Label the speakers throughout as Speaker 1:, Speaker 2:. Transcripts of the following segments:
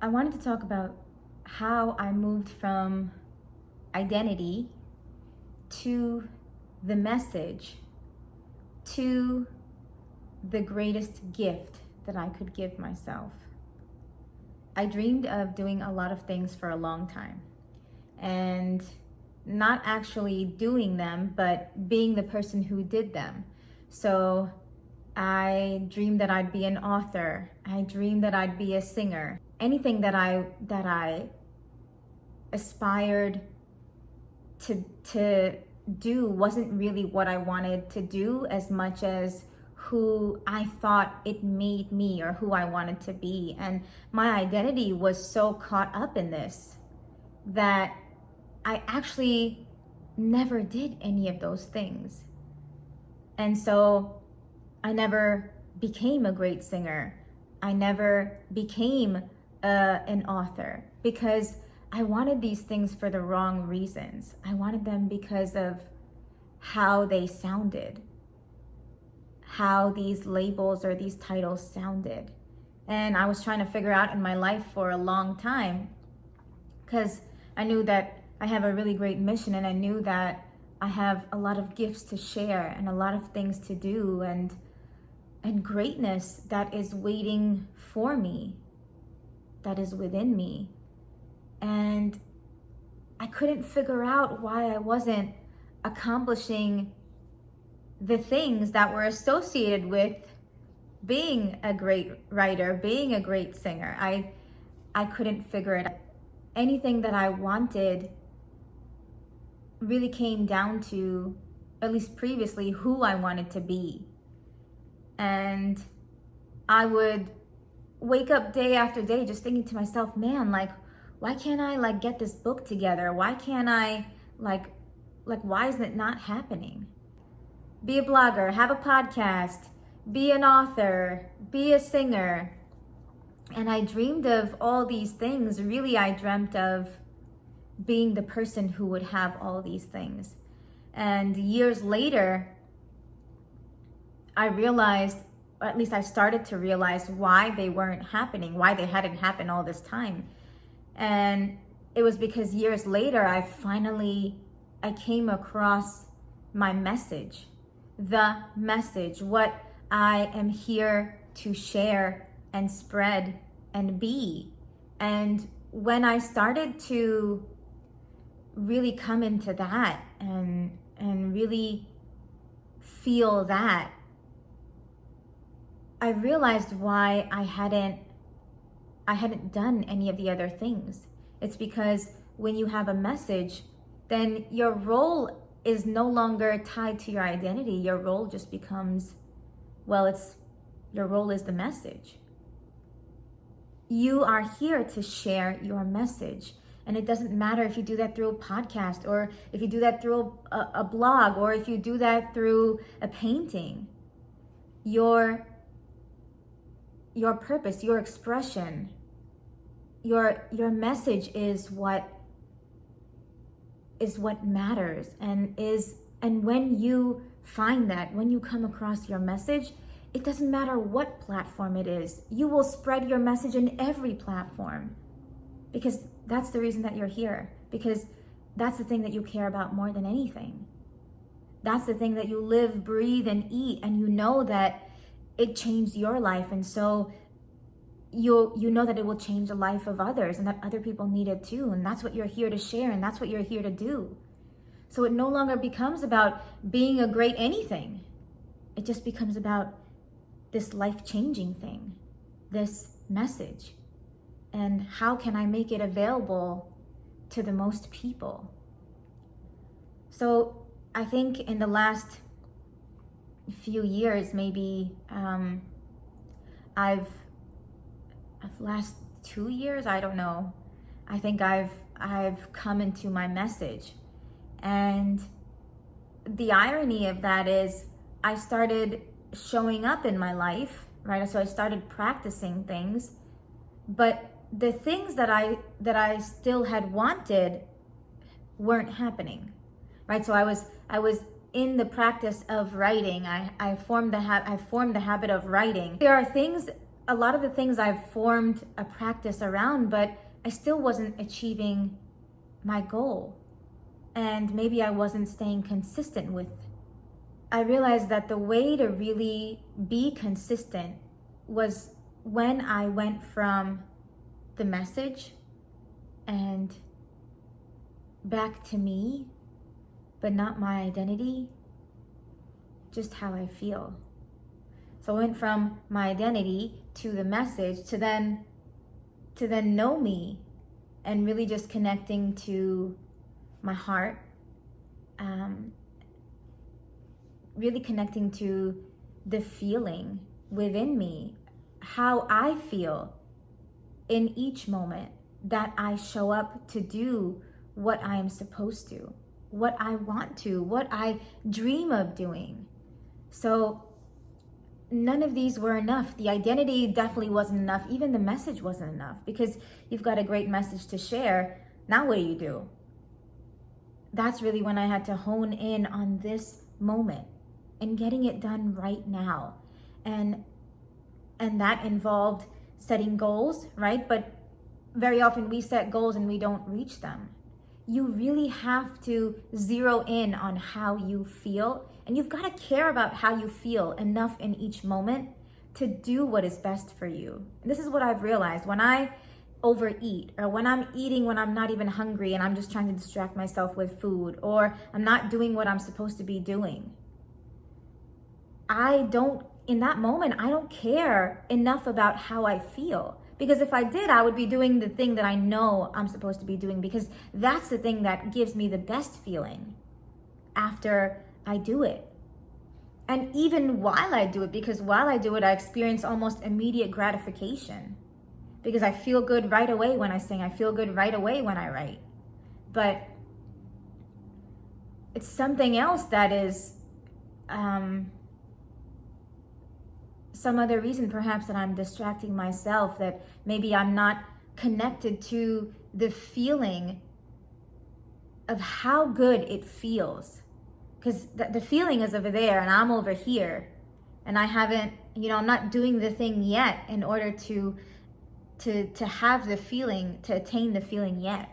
Speaker 1: I wanted to talk about how I moved from identity to the message to the greatest gift that I could give myself. I dreamed of doing a lot of things for a long time and not actually doing them, but being the person who did them. So I dreamed that I'd be an author. I dreamed that I'd be a singer. Anything that I aspired to do wasn't really what I wanted to do as much as who I thought it made me or who I wanted to be. And my identity was so caught up in this that I actually never did any of those things. And so I never became a great singer. I never became an author because I wanted these things for the wrong reasons. I wanted them because of how they sounded, how these labels or these titles sounded. And I was trying to figure out in my life for a long time because I knew that I have a really great mission, and I knew that I have a lot of gifts to share and a lot of things to do and greatness that is waiting for me, that is within me. And I couldn't figure out why I wasn't accomplishing the things that were associated with being a great writer, being a great singer. I couldn't figure it out. Anything that I wanted really came down to, at least previously, who I wanted to be. And I would wake up day after day just thinking to myself, man, why can't I get this book together? Why can't I why isn't it not happening? Be a blogger, have a podcast, be an author, be a singer. And I dreamed of all these things. Really, I dreamt of being the person who would have all these things. And years later, I realized, or at least I started to realize, why they weren't happening, why they hadn't happened all this time. And it was because years later, I came across my message, the message, what I am here to share and spread and be. And when I started to really come into that and really feel that, I realized why I hadn't done any of the other things. It's because when you have a message, then your role is no longer tied to your identity. Your role just becomes, your role is the message. You are here to share your message. And it doesn't matter if you do that through a podcast, or if you do that through a blog, or if you do that through a painting. Your purpose, your expression, your message is what matters, and when you find that, when you come across your message, it doesn't matter what platform it is. You will spread your message in every platform, because that's the reason that you're here, because that's the thing that you care about more than anything. That's the thing that you live, breathe, and eat, and you know that it changed your life, and so you know that it will change the life of others, and that other people need it too, and that's what you're here to share, and that's what you're here to do. So it no longer becomes about being a great anything. It just becomes about this life-changing thing, this message, and how can I make it available to the most people? So I think in the last few years, maybe last 2 years, I don't know, I think I've come into my message. And the irony of that is I started showing up in my life, right? So I started practicing things, but the things that I still had wanted weren't happening, right? So I was in the practice of writing. I formed the habit of writing. There are things a lot of the things I've formed a practice around, but I still wasn't achieving my goal. And maybe I wasn't staying consistent with. I realized that the way to really be consistent was when I went from the message and back to me, but not my identity, just how I feel. So I went from my identity to the message to then know me, and really just connecting to my heart, really connecting to the feeling within me, how I feel in each moment that I show up to do what I am supposed to, what I want to, what I dream of doing. So none of these were enough. The identity definitely wasn't enough. Even the message wasn't enough, because you've got a great message to share. Now what do? That's really when I had to hone in on this moment and getting it done right now. And that involved setting goals, right? But very often we set goals and we don't reach them. You really have to zero in on how you feel, and you've got to care about how you feel enough in each moment to do what is best for you. And this is what I've realized. When I overeat, or when I'm eating when I'm not even hungry and I'm just trying to distract myself with food, or I'm not doing what I'm supposed to be doing, in that moment, I don't care enough about how I feel. Because if I did, I would be doing the thing that I know I'm supposed to be doing, because that's the thing that gives me the best feeling after I do it. And even while I do it, because while I do it, I experience almost immediate gratification, because I feel good right away when I sing. I feel good right away when I write. But it's something else that is some other reason perhaps that I'm distracting myself, that maybe I'm not connected to the feeling of how good it feels. Because the feeling is over there and I'm over here, and I haven't, I'm not doing the thing yet in order to have the feeling, to attain the feeling yet.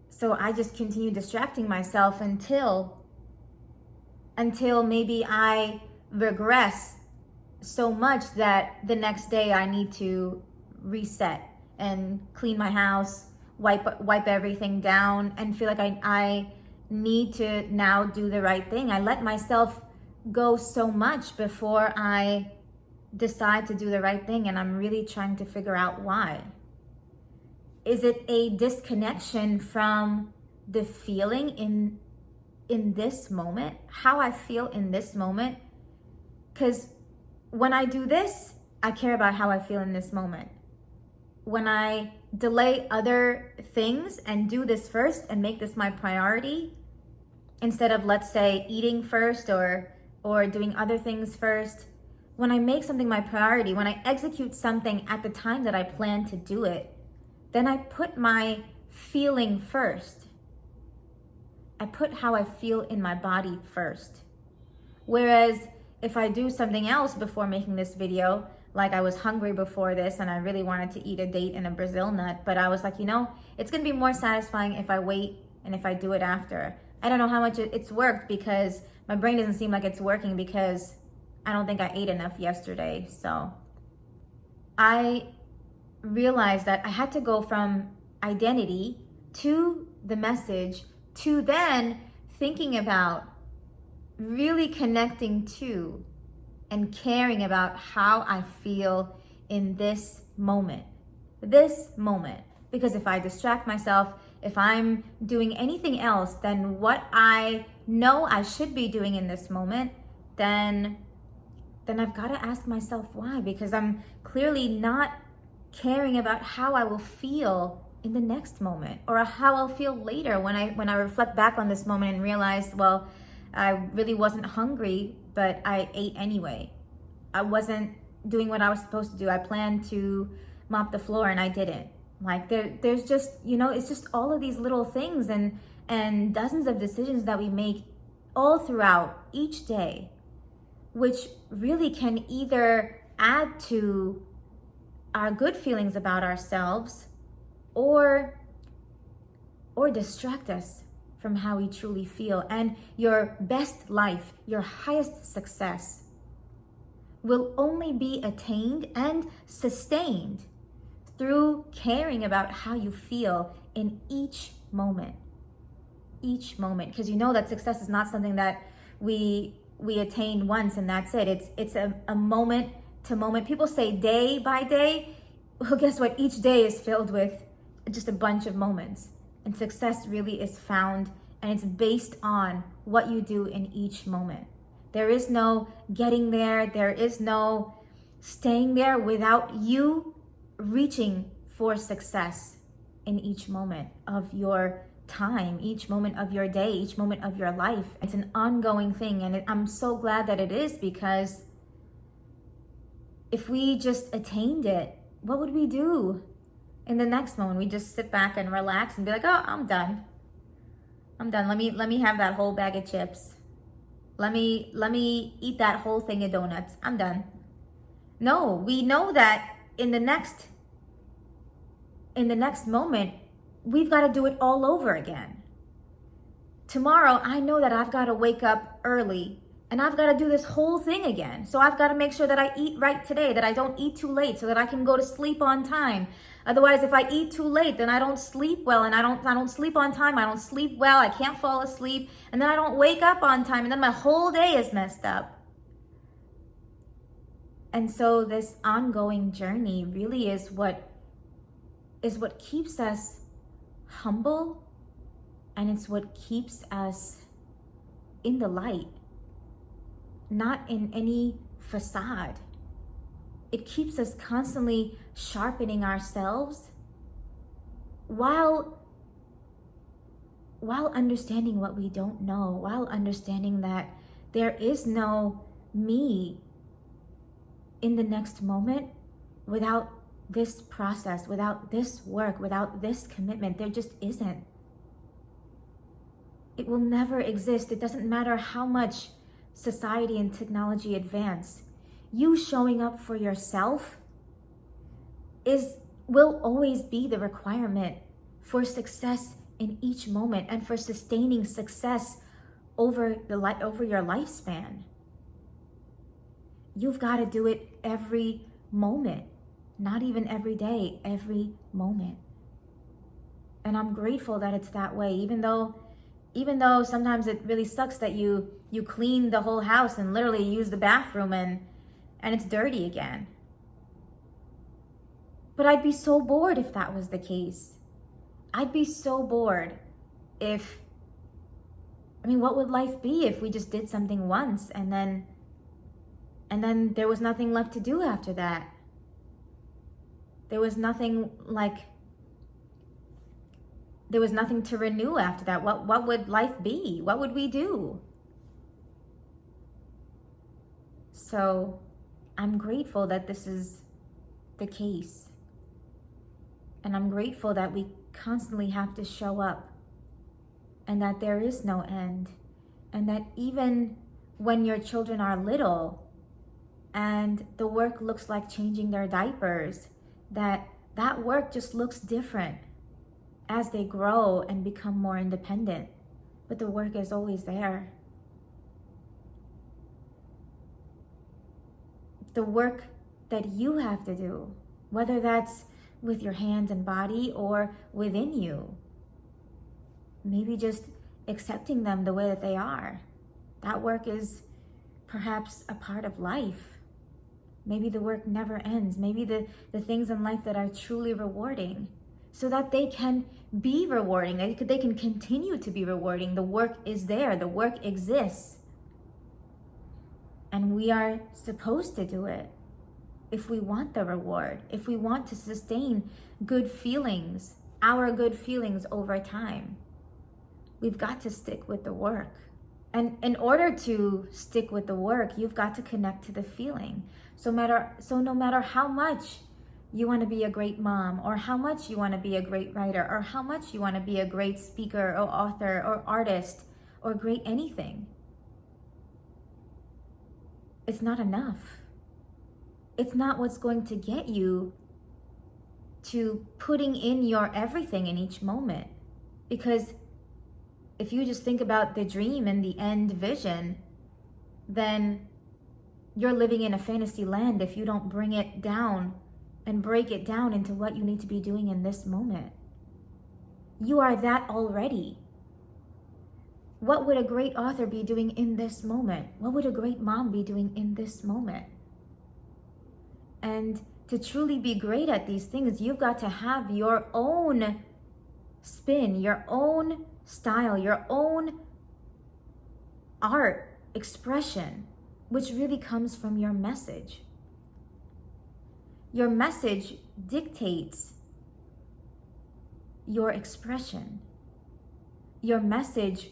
Speaker 1: So I just continue distracting myself until maybe I regress so much that the next day I need to reset and clean my house, wipe everything down, and feel like I need to now do the right thing. I let myself go so much before I decide to do the right thing, and I'm really trying to figure out why. Is it a disconnection from the feeling in this moment, how I feel in this moment? Because when I do this, I care about how I feel in this moment. When I delay other things and do this first and make this my priority, instead of, let's say, eating first or doing other things first, when I make something my priority, when I execute something at the time that I plan to do it, then I put my feeling first. I put how I feel in my body first. Whereas if I do something else before making this video, like I was hungry before this and I really wanted to eat a date and a Brazil nut, but I was like, it's gonna be more satisfying if I wait and if I do it after. I don't know how much it's worked, because my brain doesn't seem like it's working, because I don't think I ate enough yesterday. So I realized that I had to go from identity to the message to then thinking about really connecting to and caring about how I feel in this moment. Because if I distract myself, if I'm doing anything else than what I know I should be doing in this moment, then I've got to ask myself why, because I'm clearly not caring about how I will feel in the next moment, or how I'll feel later when I reflect back on this moment and realize, well, I really wasn't hungry, but I ate anyway. I wasn't doing what I was supposed to do. I planned to mop the floor and I didn't. Like there's just, it's just all of these little things and dozens of decisions that we make all throughout each day, which really can either add to our good feelings about ourselves or distract us from how we truly feel. And your best life, your highest success, will only be attained and sustained through caring about how you feel in each moment. Each moment. Because you know that success is not something that we attain once and that's it. It's a moment to moment. People say day by day. Well, guess what? Each day is filled with just a bunch of moments. And success really is found, and it's based on what you do in each moment. There is no getting there. There is no staying there without you reaching for success in each moment of your time, each moment of your day, each moment of your life. It's an ongoing thing, and I'm so glad that it is, because if we just attained it, what would we do in the next moment? We just sit back and relax and be like, oh, I'm done. Let me have that whole bag of chips. Let me eat that whole thing of donuts. I'm done. No, we know that in the next moment, we've got to do it all over again. Tomorrow, I know that I've got to wake up early and I've got to do this whole thing again. So I've got to make sure that I eat right today, that I don't eat too late so that I can go to sleep on time. Otherwise, if I eat too late, then I don't sleep well, and I don't sleep on time. I don't sleep well. I can't fall asleep, and then I don't wake up on time, and then my whole day is messed up. And so this ongoing journey really is what keeps us humble, and it's what keeps us in the light, not in any facade. It keeps us constantly sharpening ourselves while understanding what we don't know, while understanding that there is no me in the next moment without this process, without this work, without this commitment. There just isn't. It will never exist. It doesn't matter how much society and technology advance. You showing up for yourself will always be the requirement for success in each moment and for sustaining success over your lifespan. You've got to do it every moment, not even every day, every moment. And I'm grateful that it's that way, even though sometimes it really sucks that you clean the whole house and literally use the bathroom and it's dirty again. But I'd be so bored if that was the case. I'd be so bored what would life be if we just did something once and then there was nothing left to do after that? There was nothing to renew after that. What would life be? What would we do? So I'm grateful that this is the case. And I'm grateful that we constantly have to show up and that there is no end. And that even when your children are little and the work looks like changing their diapers, that work just looks different as they grow and become more independent. But the work is always there. The work that you have to do, whether that's with your hands and body or within you, maybe just accepting them the way that they are. That work is perhaps a part of life. Maybe the work never ends. Maybe the things in life that are truly rewarding, so that they can be rewarding, they can continue to be rewarding. The work is there, the work exists. And we are supposed to do it if we want the reward, if we want to sustain good feelings, our good feelings over time. We've got to stick with the work. And in order to stick with the work, you've got to connect to the feeling. So no matter how much you want to be a great mom, or how much you want to be a great writer, or how much you want to be a great speaker or author or artist or great anything, it's not enough. it's not what's going to get you to putting in your everything in each moment. Because if you just think about the dream and the end vision, then you're living in a fantasy land if you don't bring it down and break it down into what you need to be doing in this moment. You are that already. What would a great author be doing in this moment? What would a great mom be doing in this moment? And to truly be great at these things, you've got to have your own spin, your own style, your own art expression, which really comes from your message. Your message dictates your expression. Your message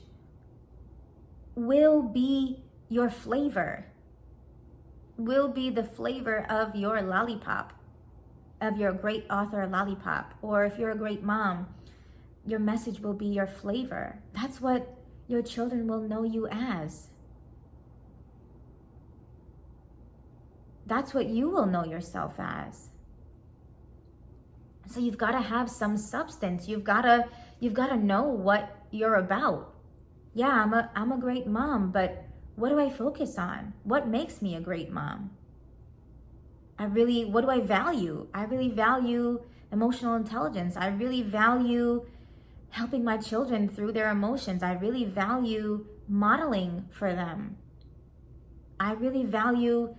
Speaker 1: will be your flavor, will be the flavor of your lollipop, of your great author lollipop. Or if you're a great mom, your message will be your flavor. That's what your children will know you as. That's what you will know yourself as. So you've got to have some substance. You've got to know what you're about. Yeah, I'm a great mom, but what do I focus on? What makes me a great mom? What do I value? I really value emotional intelligence. I really value helping my children through their emotions. I really value modeling for them. I really value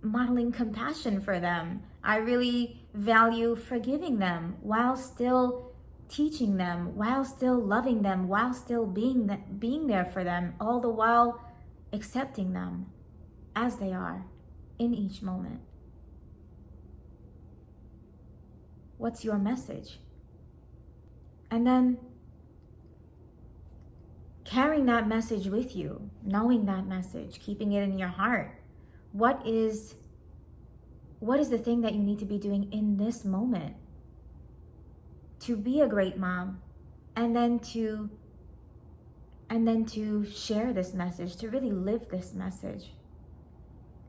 Speaker 1: modeling compassion for them. I really value forgiving them while still teaching them, while still loving them, while still being there for them, all the while accepting them as they are in each moment. What's your message? And then carrying that message with you, knowing that message, keeping it in your heart. What is the thing that you need to be doing in this moment to be a great mom, and then to share this message, to really live this message?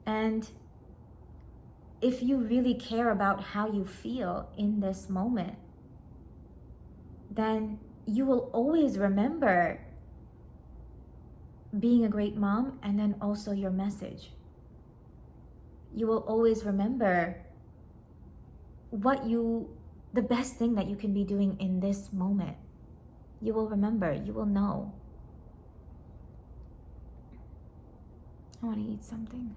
Speaker 1: And if you really care about how you feel in this moment, then you will always remember being a great mom, and then also your message. You will always remember the best thing that you can be doing in this moment. You will remember, you will know. I want to eat something.